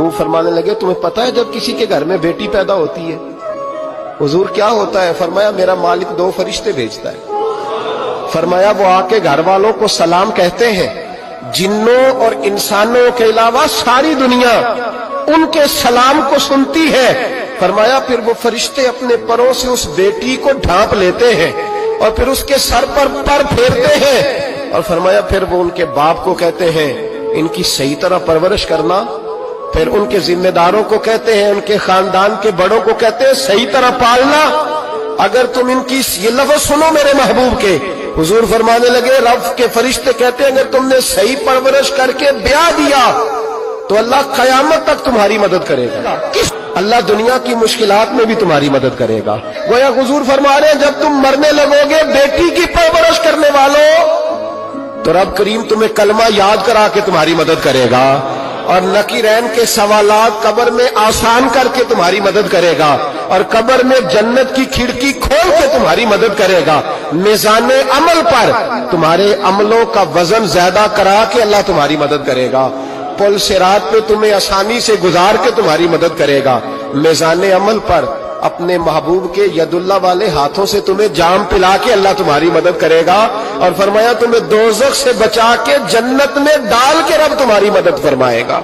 महबूब फरमाने लगे, तुम्हें पता है जब किसी के घर में बेटी पैदा होती है हुजूर क्या होता है? फरमाया, मेरा मालिक 2 फरिश्ते भेजता है। फरमाया, वो आके घर वालों को सलाम कहते हैं, जिन्नों और इंसानों के अलावा सारी दुनिया उनके सलाम को सुनती है। फरमाया, फिर वो फरिश्ते अपने परों से उस बेटी को ढांप लेते हैं और फिर उसके सर पर फेरते हैं। और फरमाया, फिर वो उनके बाप को कहते हैं, इनकी सही तरह परवरिश करना। फिर उनके जिम्मेदारों को कहते हैं, उनके खानदान के बड़ों को कहते हैं, सही तरह पालना। अगर तुम इनकी ये लफ्ज़ सुनो मेरे महबूब के, हुजूर फरमाने लगे, रब के फरिश्ते कहते हैं, अगर तुमने सही परवरिश करके ब्याह दिया तो अल्लाह कयामत तक तुम्हारी मदद करेगा। किस अल्लाह दुनिया की मुश्किलात में भी तुम्हारी मदद करेगा। गोया हुजूर फरमा रहे हैं, जब तुम मरने लगोगे बेटी की परवरिश करने वालों, तो रब करीम तुम्हें कलमा याद करा के तुम्हारी मदद करेगा और नकीरैन के सवालात कब्र में आसान करके तुम्हारी मदद करेगा और कब्र में जन्नत की खिड़की खोल के तुम्हारी मदद करेगा। मीज़ाने अमल पर तुम्हारे अमलों का वजन ज्यादा करा के अल्लाह तुम्हारी मदद करेगा। पुल सिरात पे तुम्हें आसानी से गुजार के तुम्हारी मदद करेगा। मीज़ाने अमल पर अपने महबूब के यदुल्ला वाले हाथों से तुम्हें जाम पिला के अल्लाह तुम्हारी मदद करेगा। और फरमाया, तुम्हें दोज़ख से बचा के जन्नत में डाल के रब तुम्हारी मदद फरमाएगा।